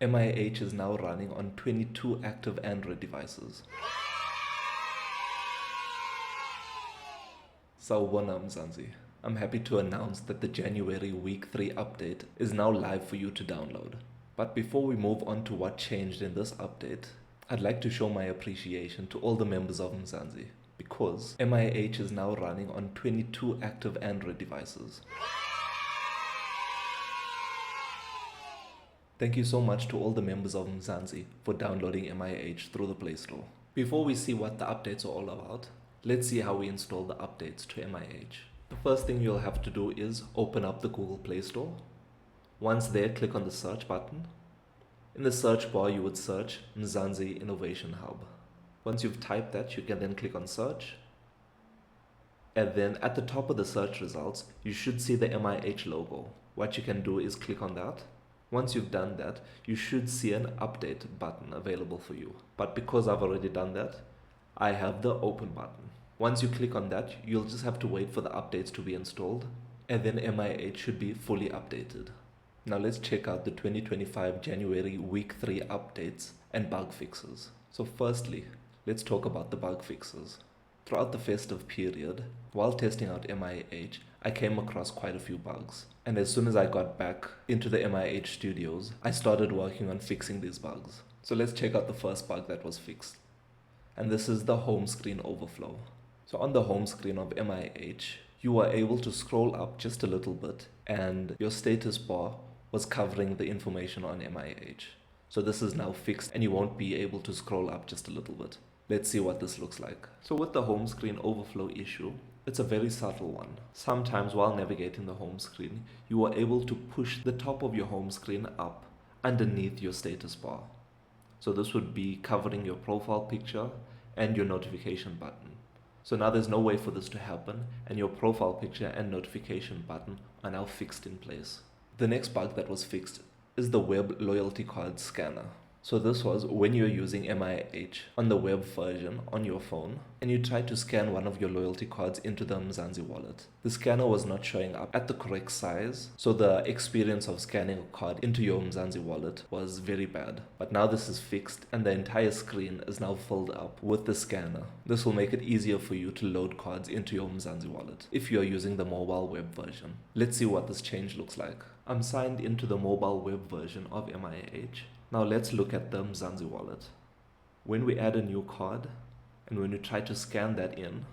MIH is now running on 22 active Android devices. Sawubona Mzansi. I'm happy to announce that the January Week 3 update is now live for you to download. But before we move on to what changed in this update, I'd like to show my appreciation to all the members of Mzansi, because MIH is now running on 22 active Android devices. Thank you so much to all the members of Mzansi for downloading MIH through the Play Store. Before we see what the updates are all about, let's see how we install the updates to MIH. The first thing you'll have to do is open up the Google Play Store. Once there, click on the search button. In the search bar, you would search Mzansi Innovation Hub. Once you've typed that, you can then click on search. And then at the top of the search results, you should see the MIH logo. What you can do is click on that. Once you've done that, you should see an update button available for you. But because I've already done that, I have the open button. Once you click on that, you'll just have to wait for the updates to be installed, and then MIH should be fully updated. Now let's check out the 2025 January Week 3 updates and bug fixes. So firstly, let's talk about the bug fixes. Throughout the festive period, while testing out MIH, I came across quite a few bugs. And as soon as I got back into the MIH studios, I started working on fixing these bugs. So let's check out the first bug that was fixed. And this is the home screen overflow. So on the home screen of MIH, you were able to scroll up just a little bit and your status bar was covering the information on MIH. So this is now fixed and you won't be able to scroll up just a little bit. Let's see what this looks like. So with the home screen overflow issue, it's a very subtle one. Sometimes while navigating the home screen, you are able to push the top of your home screen up underneath your status bar. So this would be covering your profile picture and your notification button. So now there's no way for this to happen, and your profile picture and notification button are now fixed in place. The next bug that was fixed is the web loyalty card scanner. So this was when you're using MIH on the web version on your phone and you tried to scan one of your loyalty cards into the Mzansi wallet. The scanner was not showing up at the correct size, so the experience of scanning a card into your Mzansi wallet was very bad. But now this is fixed and the entire screen is now filled up with the scanner. This will make it easier for you to load cards into your Mzansi wallet if you are using the mobile web version. Let's see what this change looks like. I'm signed into the mobile web version of MIH. Now let's look at the Mzansi wallet. When we add a new card and when we try to scan that in,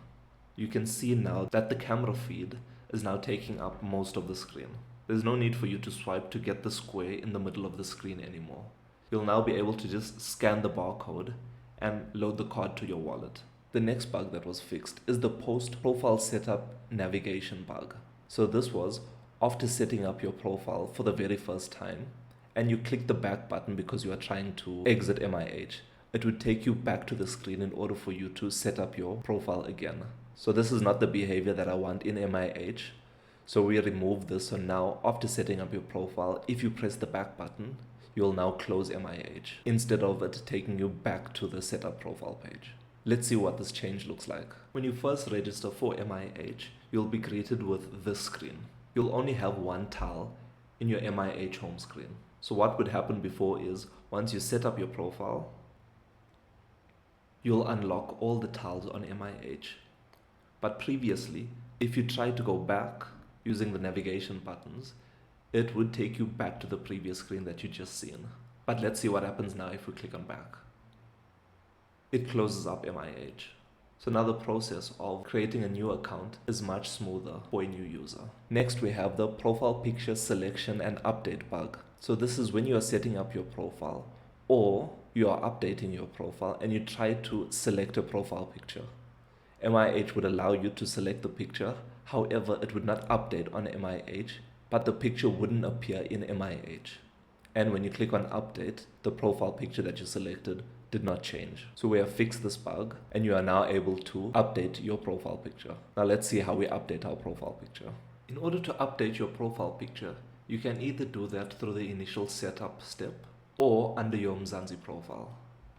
you can see now that the camera feed is now taking up most of the screen. There's no need for you to swipe to get the square in the middle of the screen anymore. You'll now be able to just scan the barcode and load the card to your wallet. The next bug that was fixed is the post-profile setup navigation bug. So this was after setting up your profile for the very first time, and you click the back button because you are trying to exit MIH, it would take you back to the screen in order for you to set up your profile again. So this is not the behavior that I want in MIH. So we remove this. So now after setting up your profile, if you press the back button, you'll now close MIH instead of it taking you back to the setup profile page. Let's see what this change looks like. When you first register for MIH, you'll be greeted with this screen. You'll only have one tile in your MIH home screen. So what would happen before is, once you set up your profile, you'll unlock all the tiles on MIH. But previously, if you tried to go back using the navigation buttons, it would take you back to the previous screen that you just seen. But let's see what happens now if we click on back. It closes up MIH. So now the process of creating a new account is much smoother for a new user. Next, we have the profile picture selection and update bug. So this is when you are setting up your profile or you are updating your profile and you try to select a profile picture. MIH would allow you to select the picture, however, it would not update on MIH, but the picture wouldn't appear in MIH. And when you click on update, the profile picture that you selected did not change. So we have fixed this bug and you are now able to update your profile picture. Now let's see how we update our profile picture. In order to update your profile picture, you can either do that through the initial setup step or under your Mzansi profile.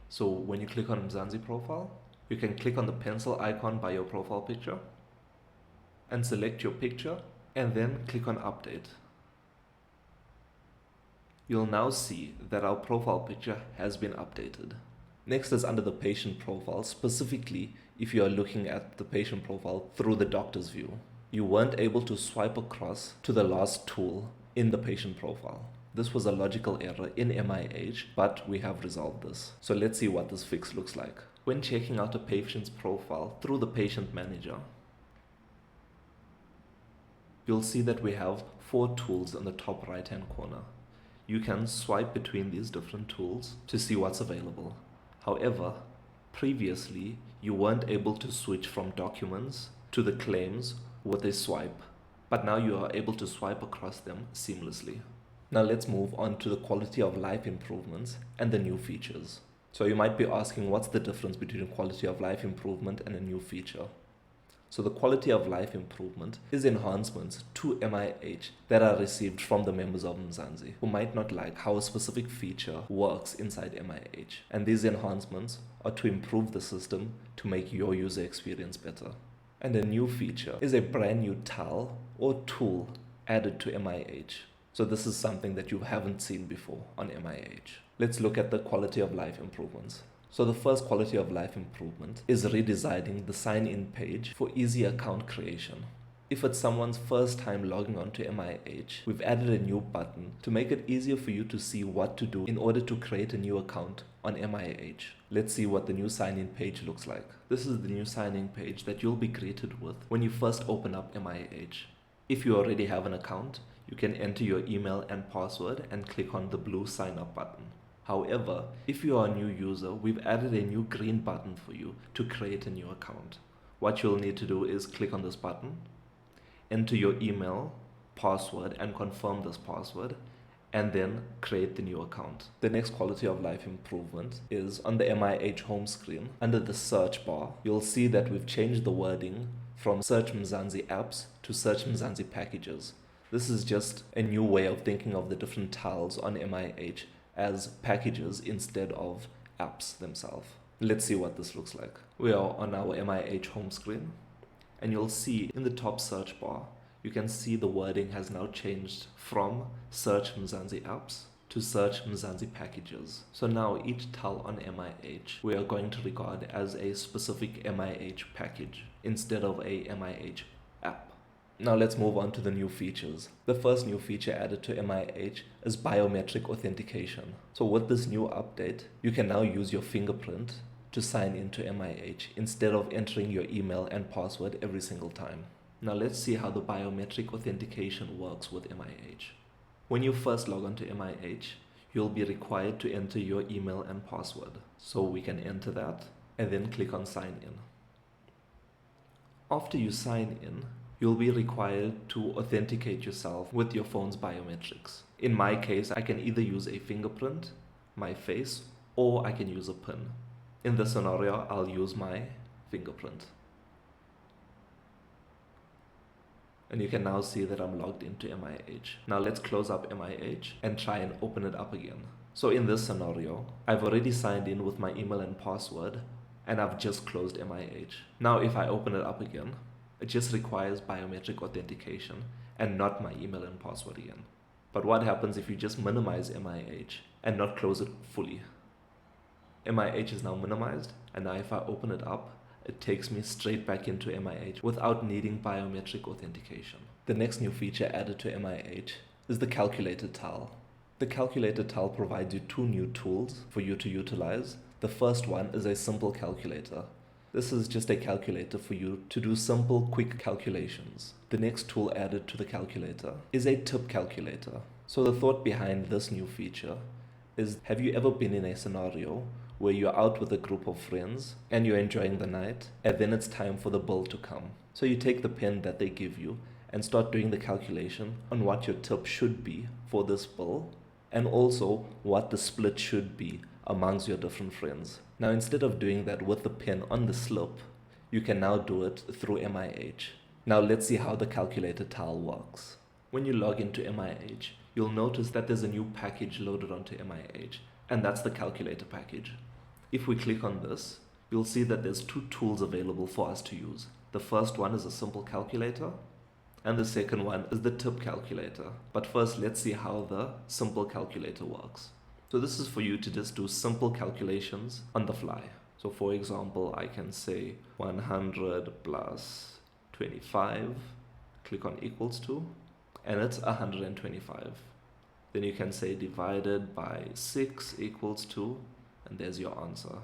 So when you click on Mzansi profile, you can click on the pencil icon by your profile picture and select your picture and then click on update. You'll now see that our profile picture has been updated. Next is under the patient profile, specifically if you are looking at the patient profile through the doctor's view. You weren't able to swipe across to the last tool in the patient profile. This was a logical error in MIH, but we have resolved this. So let's see what this fix looks like. When checking out a patient's profile through the patient manager, you'll see that we have 4 tools in the top right hand corner. You can swipe between these different tools to see what's available. However, previously you weren't able to switch from documents to the claims with a swipe, but now you are able to swipe across them seamlessly. Now let's move on to the quality of life improvements and the new features. So you might be asking, what's the difference between quality of life improvement and a new feature? So the quality of life improvement is enhancements to MIH that are received from the members of Mzansi who might not like how a specific feature works inside MIH. And these enhancements are to improve the system to make your user experience better. And a new feature is a brand new tile or tool added to MIH. So this is something that you haven't seen before on MIH. Let's look at the quality of life improvements. So the first quality of life improvement is redesigning the sign-in page for easy account creation. If it's someone's first time logging on to MIH, we've added a new button to make it easier for you to see what to do in order to create a new account on MIH. Let's see what the new sign-in page looks like. This is the new sign-in page that you'll be greeted with when you first open up MIH. If you already have an account, you can enter your email and password and click on the blue sign up button. However, if you are a new user, we've added a new green button for you to create a new account. What you'll need to do is click on this button, enter your email, password, and confirm this password, and then create the new account. The next quality of life improvement is on the MIH home screen. Under the search bar, you'll see that we've changed the wording from Search Mzansi apps to Search Mzansi packages. This is just a new way of thinking of the different tiles on MIH as packages instead of apps themselves. Let's see what this looks like. We are on our MIH home screen, and you'll see in the top search bar, you can see the wording has now changed from Search Mzansi apps to Search Mzansi packages. So now each tile on MIH we are going to regard as a specific MIH package instead of a MIH app. Now let's move on to the new features. The first new feature added to MIH is biometric authentication. So with this new update, you can now use your fingerprint to sign into MIH instead of entering your email and password every single time. Now let's see how the biometric authentication works with MIH. When you first log on to MIH, you'll be required to enter your email and password. So we can enter that and then click on sign in. After you sign in, you'll be required to authenticate yourself with your phone's biometrics. In my case, I can either use a fingerprint, my face, or I can use a PIN. In this scenario, I'll use my fingerprint. And you can now see that I'm logged into MIH. Now let's close up MIH and try and open it up again. So in this scenario, I've already signed in with my email and password, and I've just closed MIH. Now if I open it up again, it just requires biometric authentication and not my email and password again. But what happens if you just minimize MIH and not close it fully? MIH is now minimized, and now if I open it up, it takes me straight back into MIH without needing biometric authentication. The next new feature added to MIH is the calculator tile. The calculator tile provides you 2 new tools for you to utilize. The first one is a simple calculator. This is just a calculator for you to do simple, quick calculations. The next tool added to the calculator is a tip calculator. So the thought behind this new feature is, have you ever been in a scenario where you're out with a group of friends and you're enjoying the night, and then it's time for the bill to come? So you take the pen that they give you and start doing the calculation on what your tip should be for this bill, and also what the split should be amongst your different friends. Now instead of doing that with the pen on the slip, you can now do it through MIH. Now let's see how the calculator tile works. When you log into MIH, you'll notice that there's a new package loaded onto MIH, and that's the calculator package. If we click on this, you'll see that there's 2 tools available for us to use. The first one is a simple calculator, And the second one is the tip calculator. But first, let's see how the simple calculator works. So this is for you to just do simple calculations on the fly. So for example, I can say 100 plus 25, click on equals to, and it's 125. Then you can say divided by 6 equals to, and there's your answer.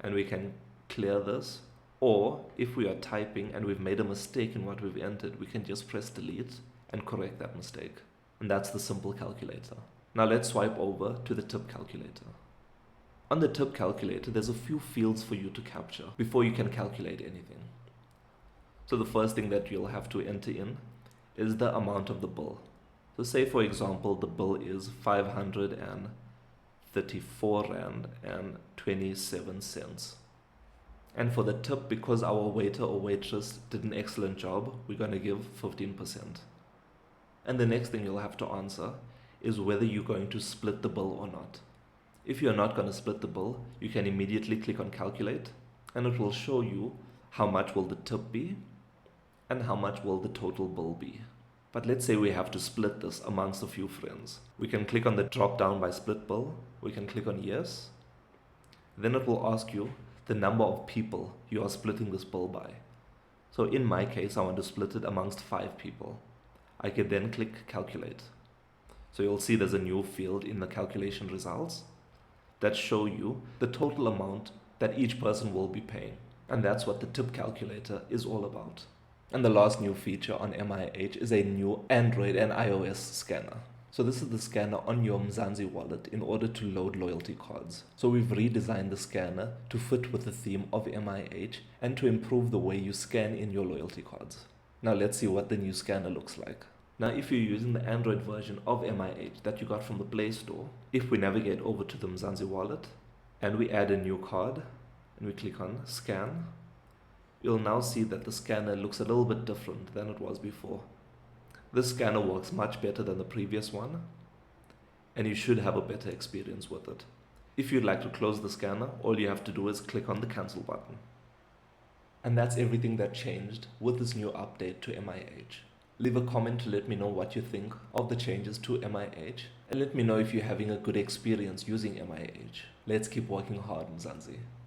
And we can clear this, or if we are typing and we've made a mistake in what we've entered, we can just press delete and correct that mistake. And that's the simple calculator. Now let's swipe over to the tip calculator. On the tip calculator, there's a few fields for you to capture before you can calculate anything. So the first thing that you'll have to enter in is the amount of the bill. So say for example, the bill is 534 Rand and 27 cents. And for the tip, because our waiter or waitress did an excellent job, we're going to give 15%. And the next thing you'll have to answer is whether you're going to split the bill or not. If you're not going to split the bill, you can immediately click on calculate, and it will show you how much will the tip be and how much will the total bill be. But let's say we have to split this amongst a few friends. We can click on the drop down by split bill. We can click on yes. Then it will ask you the number of people you are splitting this bill by. So in my case, I want to split it amongst 5 people. I can then click calculate. So you'll see there's a new field in the calculation results that show you the total amount that each person will be paying. And that's what the tip calculator is all about. And the last new feature on MIH is a new Android and iOS scanner. So this is the scanner on your Mzansi wallet in order to load loyalty cards. So we've redesigned the scanner to fit with the theme of MIH and to improve the way you scan in your loyalty cards. Now let's see what the new scanner looks like. Now if you're using the Android version of MIH that you got from the Play Store, if we navigate over to the Mzansi wallet and we add a new card and we click on scan, you'll now see that the scanner looks a little bit different than it was before. This scanner works much better than the previous one, and you should have a better experience with it. If you'd like to close the scanner, all you have to do is click on the cancel button. And that's everything that changed with this new update to MIH. Leave a comment to let me know what you think of the changes to MIH, and let me know if you're having a good experience using MIH. Let's keep working hard, Mzansi.